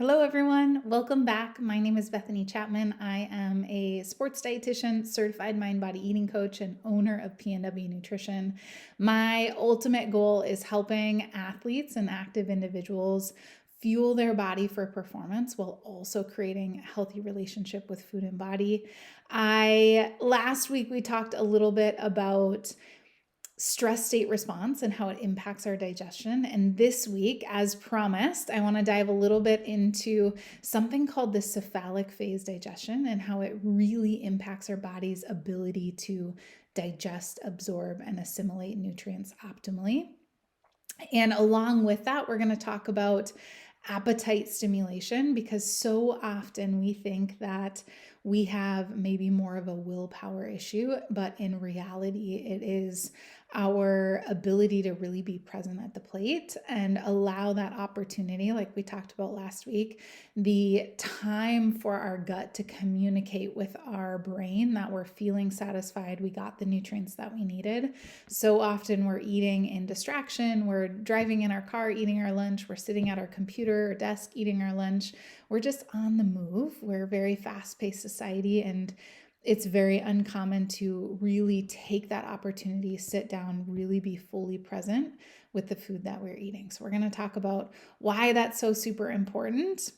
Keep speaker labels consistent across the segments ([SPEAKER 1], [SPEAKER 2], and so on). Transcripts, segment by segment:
[SPEAKER 1] Hello, everyone. Welcome back. My name is Bethany Chapman. I am a sports dietitian, certified mind body eating coach, and owner of PNW Nutrition. My ultimate goal is helping athletes and active individuals fuel their body for performance while also creating a healthy relationship with food and body. Last week we talked a little bit about stress state response and how it impacts our digestion. And this week, as promised, I want to dive a little bit into something called the cephalic phase digestion and how it really impacts our body's ability to digest, absorb, and assimilate nutrients optimally. And along with that, we're going to talk about appetite stimulation because so often we think that we have maybe more of a willpower issue, but in reality, it is our ability to really be present at the plate and allow that opportunity, like we talked about last week, the time for our gut to communicate with our brain that we're feeling satisfied, we got the nutrients that we needed. So often we're eating in distraction, we're driving in our car, eating our lunch, we're sitting at our computer or desk eating our lunch. We're just on the move. We're a very fast-paced society, and it's very uncommon to really take that opportunity, sit down, really be fully present with the food that we're eating. So we're going to talk about why that's so super important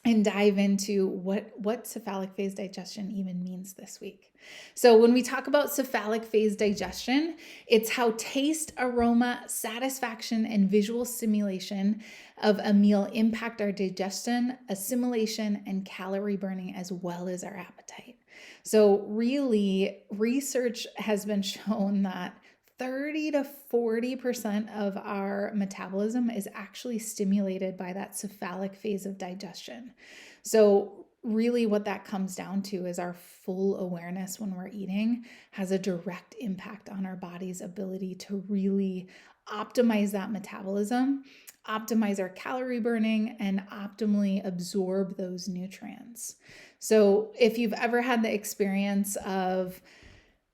[SPEAKER 1] and dive into what cephalic phase digestion even means this week. So when we talk about cephalic phase digestion, it's how taste, aroma, satisfaction, and visual stimulation of a meal impact our digestion, assimilation, and calorie burning, as well as our appetite. So really, research has been shown that 30 to 40% of our metabolism is actually stimulated by that cephalic phase of digestion. So really what that comes down to is our full awareness when we're eating has a direct impact on our body's ability to really optimize that metabolism, optimize our calorie burning, and optimally absorb those nutrients. So if you've ever had the experience of,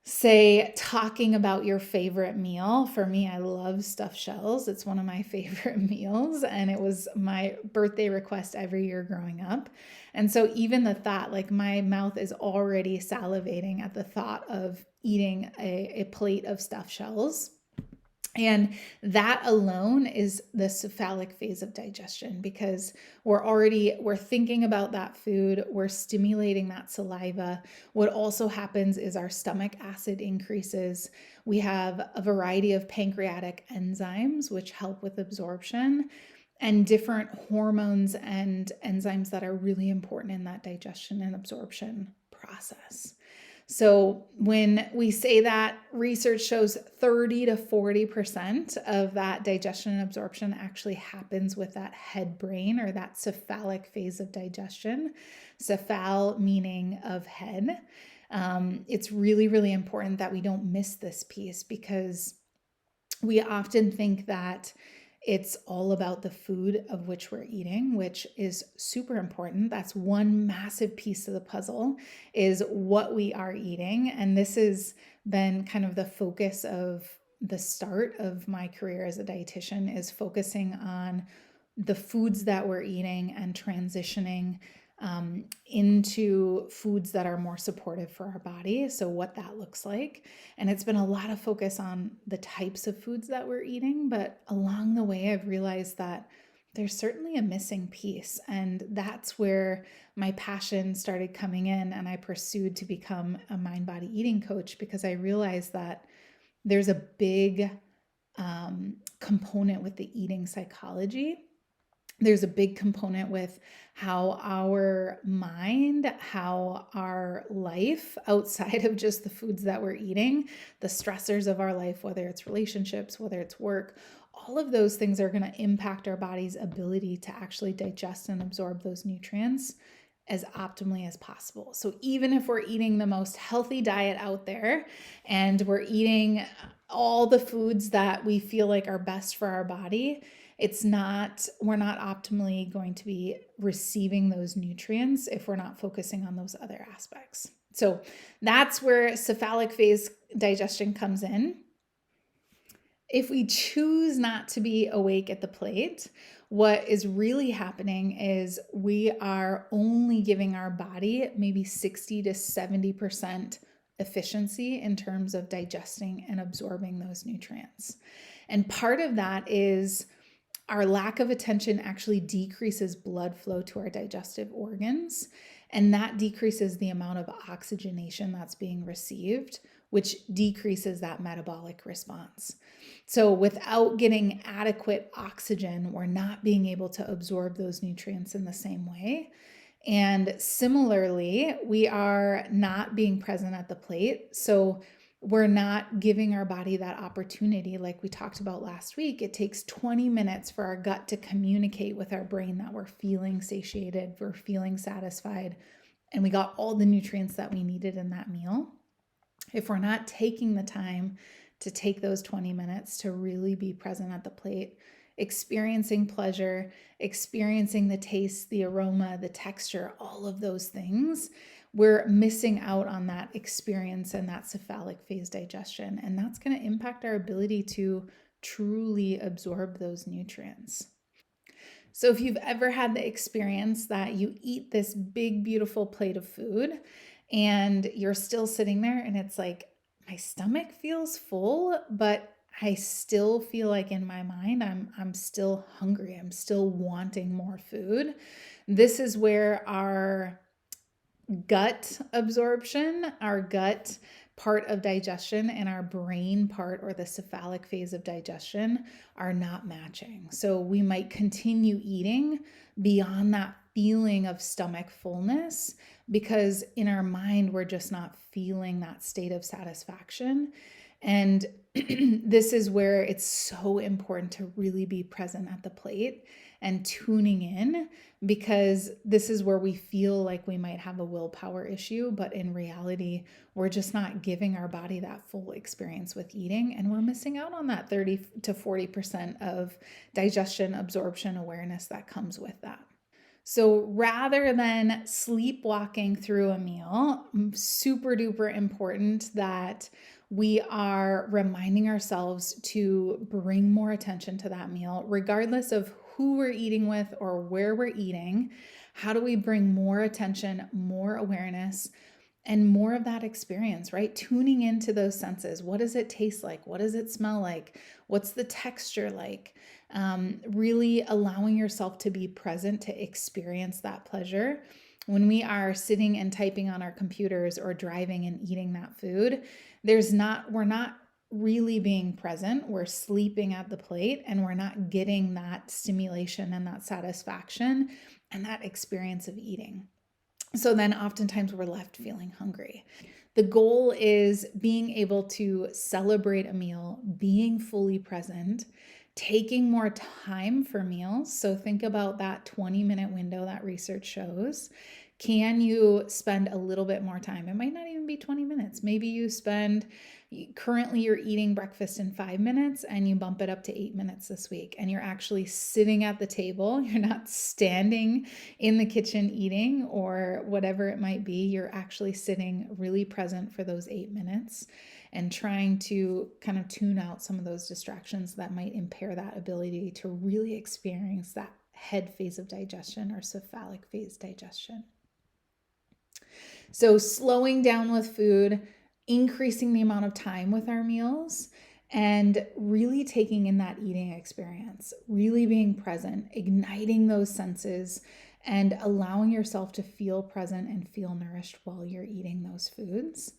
[SPEAKER 1] say, talking about your favorite meal. For me, I love stuffed shells. It's one of my favorite meals, and it was my birthday request every year growing up. And so even the thought, like my mouth is already salivating at the thought of eating a plate of stuffed shells. And that alone is the cephalic phase of digestion because we're thinking about that food, we're stimulating that saliva. What also happens is our stomach acid increases. We have a variety of pancreatic enzymes which help with absorption and different hormones and enzymes that are really important in that digestion and absorption process. So when we say that, research shows 30 to 40% of that digestion and absorption actually happens with that head brain or that cephalic phase of digestion. Cephal meaning of head. It's really, really important that we don't miss this piece because we often think that it's all about the food of which we're eating, which is super important. That's one massive piece of the puzzle is what we are eating. And this has been kind of the focus of the start of my career as a dietitian is focusing on the foods that we're eating and transitioning into foods that are more supportive for our body. So what that looks like. And it's been a lot of focus on the types of foods that we're eating, but along the way, I've realized that there's certainly a missing piece. And that's where my passion started coming in. And I pursued to become a mind body eating coach because I realized that there's a big component with the eating psychology. There's a big component with how our mind, how our life outside of just the foods that we're eating, the stressors of our life, whether it's relationships, whether it's work, all of those things are going to impact our body's ability to actually digest and absorb those nutrients as optimally as possible. So even if we're eating the most healthy diet out there and we're eating all the foods that we feel like are best for our body, we're not optimally going to be receiving those nutrients if we're not focusing on those other aspects. So that's where cephalic phase digestion comes in. If we choose not to be awake at the plate, what is really happening is we are only giving our body maybe 60 to 70% efficiency in terms of digesting and absorbing those nutrients. And part of that is our lack of attention actually decreases blood flow to our digestive organs, and that decreases the amount of oxygenation that's being received, which decreases that metabolic response. So without getting adequate oxygen, we're not being able to absorb those nutrients in the same way. And similarly, we are not being present at the plate. So we're not giving our body that opportunity. Like we talked about last week, it takes 20 minutes for our gut to communicate with our brain that we're feeling satiated, we're feeling satisfied, and we got all the nutrients that we needed in that meal. If we're not taking the time to take those 20 minutes to really be present at the plate, experiencing pleasure, experiencing the taste, the aroma, the texture, all of those things, we're missing out on that experience and that cephalic phase digestion. And that's going to impact our ability to truly absorb those nutrients. So if you've ever had the experience that you eat this big, beautiful plate of food and you're still sitting there and it's like, my stomach feels full, but I still feel like in my mind, I'm still hungry. I'm still wanting more food. This is where our gut absorption, our gut part of digestion, and our brain part, or the cephalic phase of digestion, are not matching. So we might continue eating beyond that feeling of stomach fullness because in our mind, we're just not feeling that state of satisfaction. And this is where it's so important to really be present at the plate and tuning in, because this is where we feel like we might have a willpower issue, but in reality, we're just not giving our body that full experience with eating, and we're missing out on that 30 to 40% of digestion, absorption, awareness that comes with that. So rather than sleepwalking through a meal, super duper important that we are reminding ourselves to bring more attention to that meal, regardless of who we're eating with or where we're eating. How do we bring more attention, more awareness, and more of that experience, right? Tuning into those senses. What does it taste like? What does it smell like? What's the texture like? Really allowing yourself to be present to experience that pleasure. When we are sitting and typing on our computers or driving and eating that food, we're not really being present. We're sleeping at the plate and we're not getting that stimulation and that satisfaction and that experience of eating. So then oftentimes we're left feeling hungry. The goal is being able to celebrate a meal, being fully present, taking more time for meals. So think about that 20-minute window that research shows. Can you spend a little bit more time? It might not even be 20 minutes. Maybe currently you're eating breakfast in 5 minutes and you bump it up to 8 minutes this week. And you're actually sitting at the table. You're not standing in the kitchen eating or whatever it might be. You're actually sitting really present for those 8 minutes and trying to kind of tune out some of those distractions that might impair that ability to really experience that head phase of digestion or cephalic phase digestion. So slowing down with food, increasing the amount of time with our meals, and really taking in that eating experience, really being present, igniting those senses, and allowing yourself to feel present and feel nourished while you're eating those foods.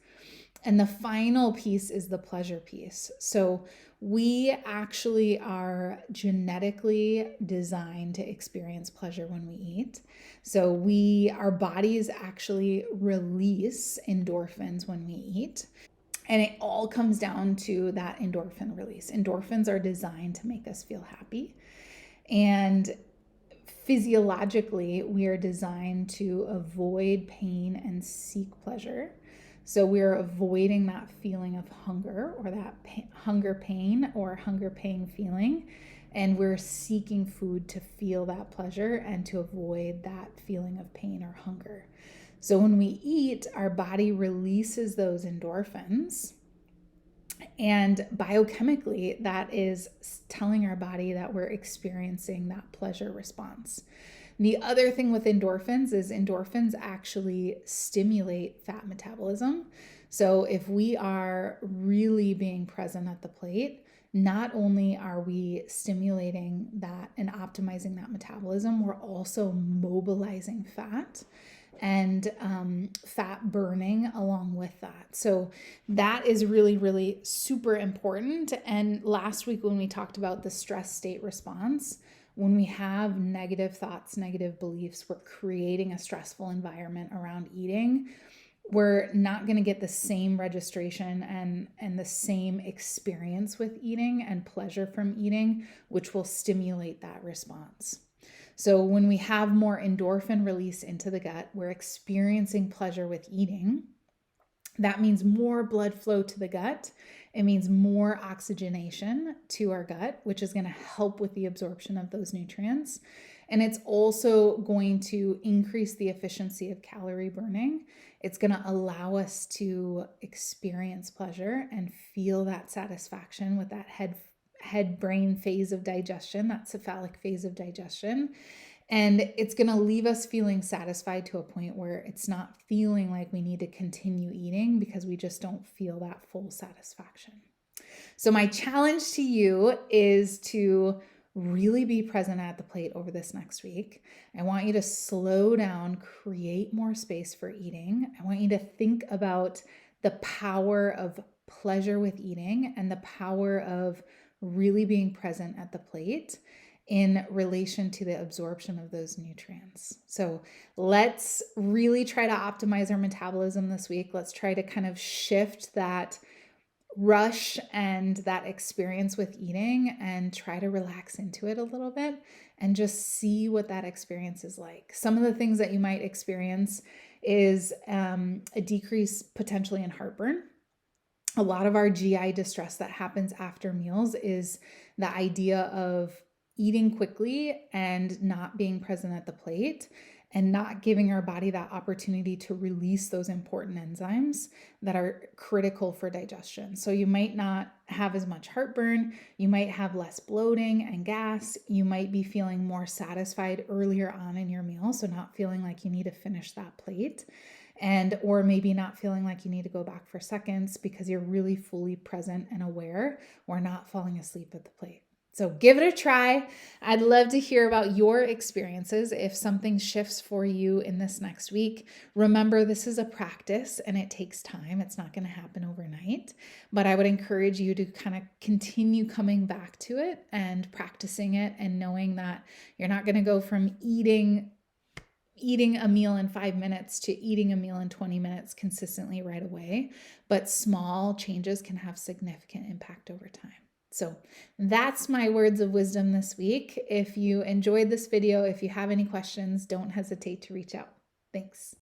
[SPEAKER 1] And the final piece is the pleasure piece. So we actually are genetically designed to experience pleasure when we eat. So our bodies actually release endorphins when we eat. And it all comes down to that endorphin release. Endorphins are designed to make us feel happy. And physiologically, we are designed to avoid pain and seek pleasure. So we're avoiding that feeling of hunger or that hunger pain or hunger pain feeling. And we're seeking food to feel that pleasure and to avoid that feeling of pain or hunger. So when we eat, our body releases those endorphins. And biochemically, that is telling our body that we're experiencing that pleasure response. The other thing with endorphins is endorphins actually stimulate fat metabolism. So if we are really being present at the plate, not only are we stimulating that and optimizing that metabolism, we're also mobilizing fat and fat burning along with that. So that is really, really super important. And last week, when we talked about the stress state response, when we have negative thoughts, negative beliefs, we're creating a stressful environment around eating. We're not going to get the same registration and the same experience with eating and pleasure from eating, which will stimulate that response. So when we have more endorphin release into the gut, we're experiencing pleasure with eating. That means more blood flow to the gut. It means more oxygenation to our gut, which is going to help with the absorption of those nutrients. And it's also going to increase the efficiency of calorie burning. It's going to allow us to experience pleasure and feel that satisfaction with that head brain phase of digestion, that cephalic phase of digestion. And it's going to leave us feeling satisfied to a point where it's not feeling like we need to continue eating because we just don't feel that full satisfaction. So my challenge to you is to really be present at the plate over this next week. I want you to slow down, create more space for eating. I want you to think about the power of pleasure with eating and the power of really being present at the plate in relation to the absorption of those nutrients. So let's really try to optimize our metabolism this week. Let's try to kind of shift that rush and that experience with eating and try to relax into it a little bit and just see what that experience is like. Some of the things that you might experience is a decrease potentially in heartburn. A lot of our GI distress that happens after meals is the idea of eating quickly and not being present at the plate and not giving our body that opportunity to release those important enzymes that are critical for digestion. So you might not have as much heartburn, you might have less bloating and gas, you might be feeling more satisfied earlier on in your meal, so not feeling like you need to finish that plate. And or maybe not feeling like you need to go back for seconds because you're really fully present and aware or not falling asleep at the plate. So give it a try. I'd love to hear about your experiences if something shifts for you in this next week. Remember, this is a practice and it takes time. It's not going to happen overnight, but I would encourage you to kind of continue coming back to it and practicing it and knowing that you're not going to go from eating a meal in 5 minutes to eating a meal in 20 minutes consistently right away, but small changes can have significant impact over time. So that's my words of wisdom this week. If you enjoyed this video, if you have any questions, don't hesitate to reach out. Thanks.